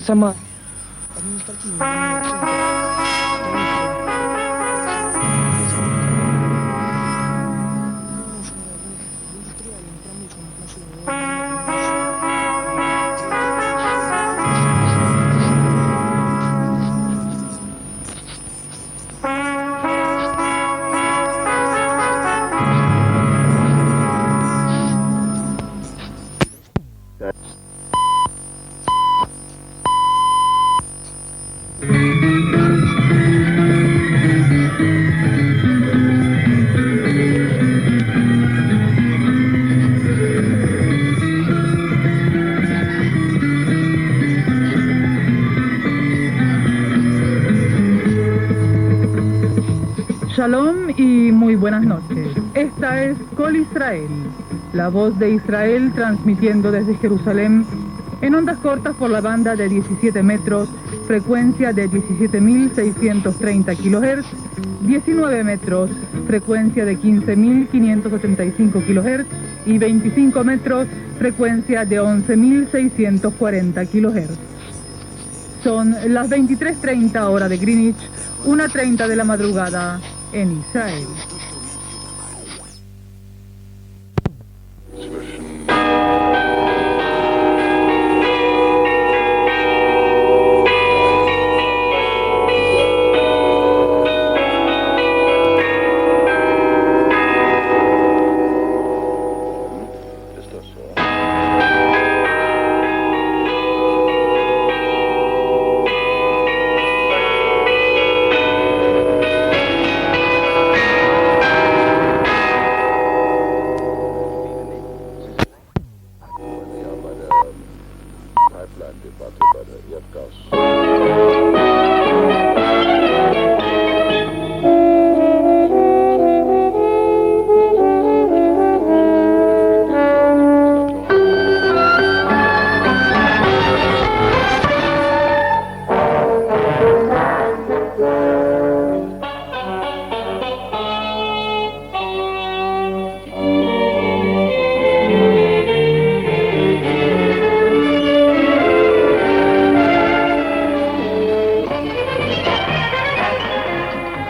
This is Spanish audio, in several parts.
Сама. Shalom y muy buenas noches. Esta es Kol Israel, la voz de Israel transmitiendo desde Jerusalén en ondas cortas por la banda de 17 metros, frecuencia de 17.630 kHz, 19 metros, frecuencia de 15.575 kHz y 25 metros, frecuencia de 11.640 kHz. Son las 23:30 hora de Greenwich, 1:30 de la madrugada en Israel.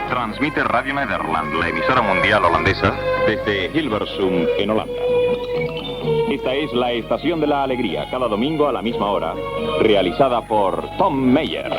Transmite Radio Nederland, la emisora mundial holandesa, desde Hilversum, en Holanda. Esta es la Estación de la Alegría, cada domingo a la misma hora, realizada por Tom Meyer.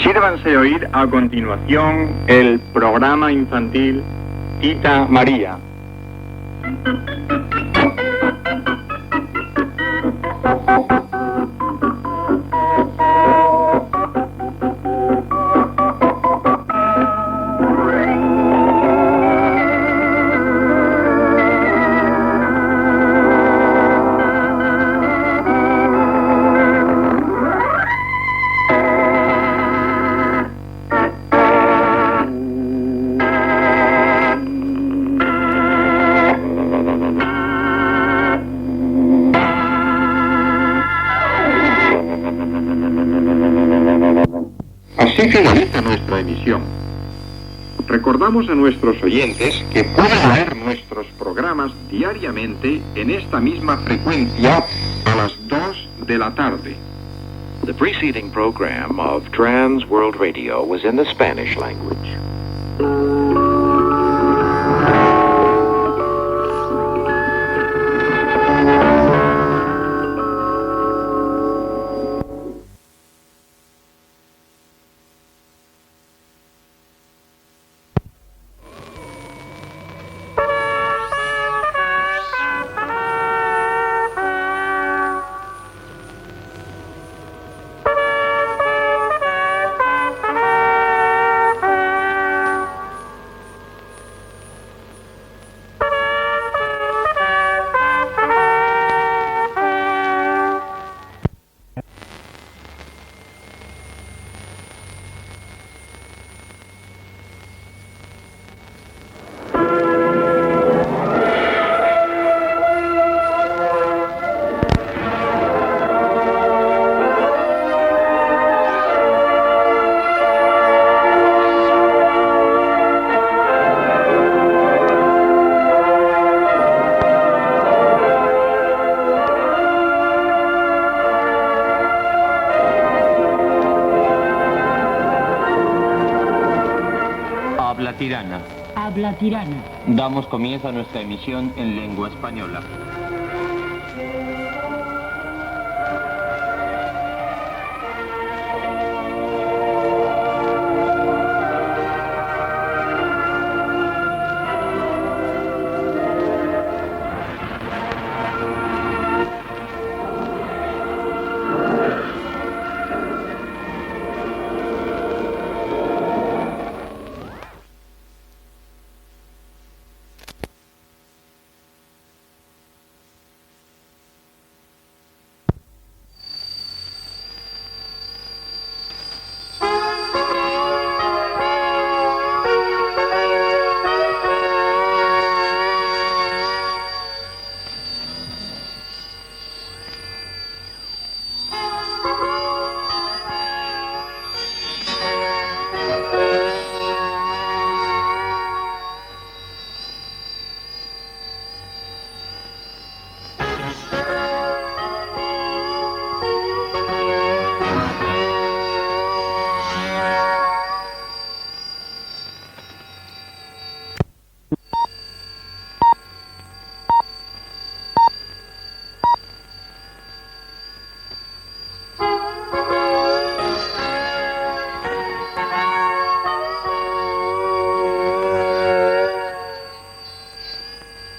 Sírvanse oír a continuación el programa infantil Tita María. Así finaliza nuestra emisión. Recordamos a nuestros oyentes que pueden ver nuestros programas diariamente en esta misma frecuencia a las 2 de la tarde. The preceding program of Trans World Radio was in the Spanish language. Habla tirana. Habla tirana. Damos comienzo a nuestra emisión en lengua española.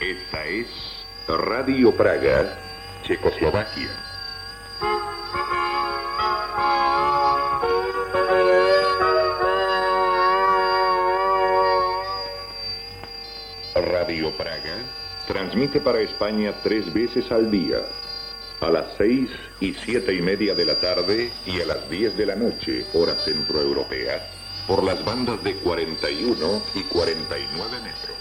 Esta es Radio Praga, Checoslovaquia. Radio Praga transmite para España 3 veces al día, a las 6 y 7:30 de la tarde y a las 10 de la noche, hora centroeuropea, por las bandas de 41 y 49 metros.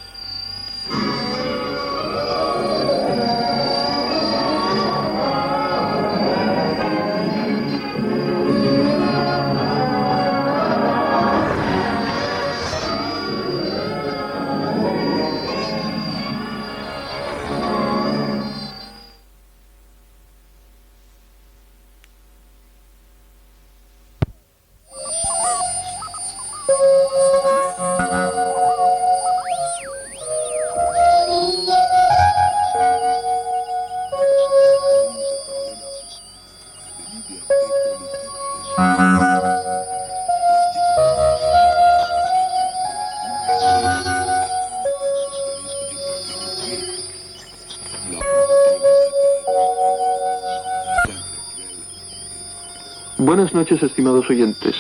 Buenas noches, estimados oyentes.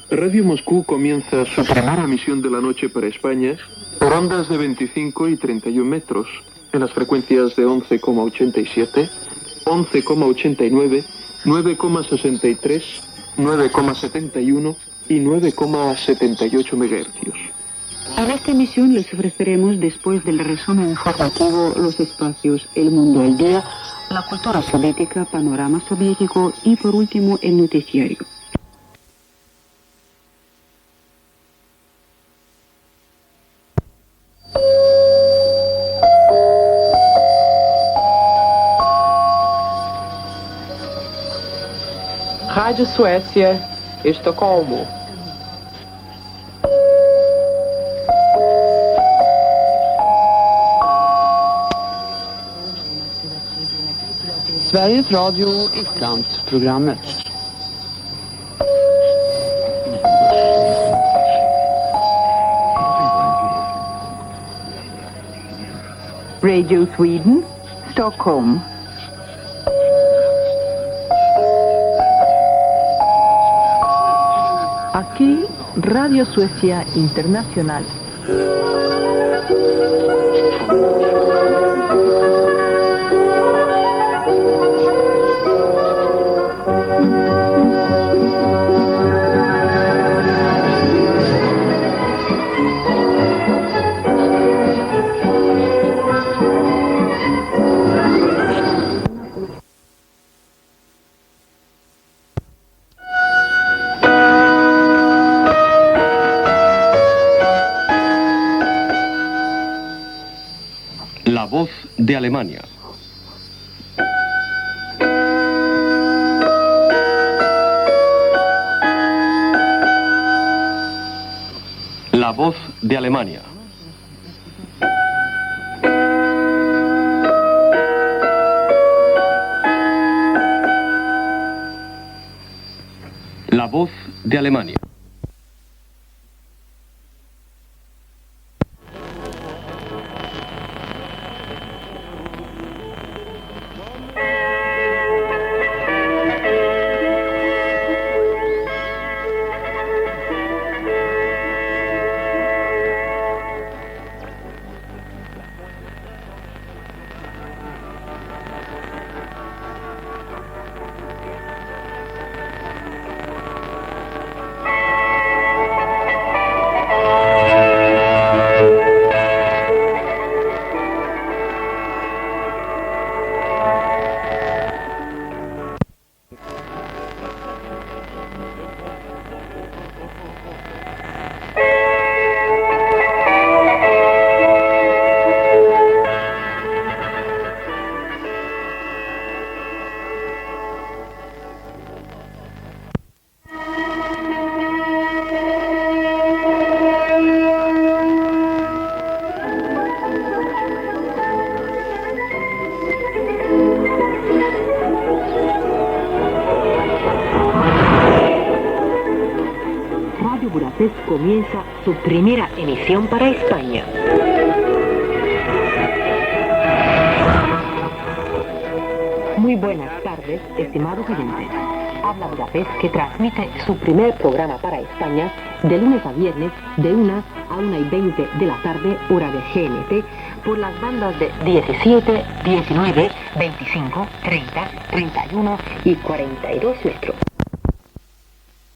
Radio Moscú comienza su primera emisión de la noche para España por ondas de 25 y 31 metros, en las frecuencias de 11,87, 11,89, 9,63, 9,71 y 9,78 MHz. En esta emisión les ofreceremos, después del resumen informativo, los espacios El Mundo al Día, la cultura soviética, panorama soviético y, por último, el noticiario. Rádio Suécia, Estocolmo. Sveriges Radio Utlandsprogrammet. Radio Sweden, Stockholm. Aquí, Radio Suecia Internacional. La voz de Alemania. La voz de Alemania. La voz de Alemania. Comienza su primera emisión para España. Muy buenas tardes, estimados oyentes. Habla Budapest, que transmite su primer programa para España de lunes a viernes de 1 a 1:20 de la tarde, hora de GMT, por las bandas de 17, 19, 25, 30, 31 y 42 metros.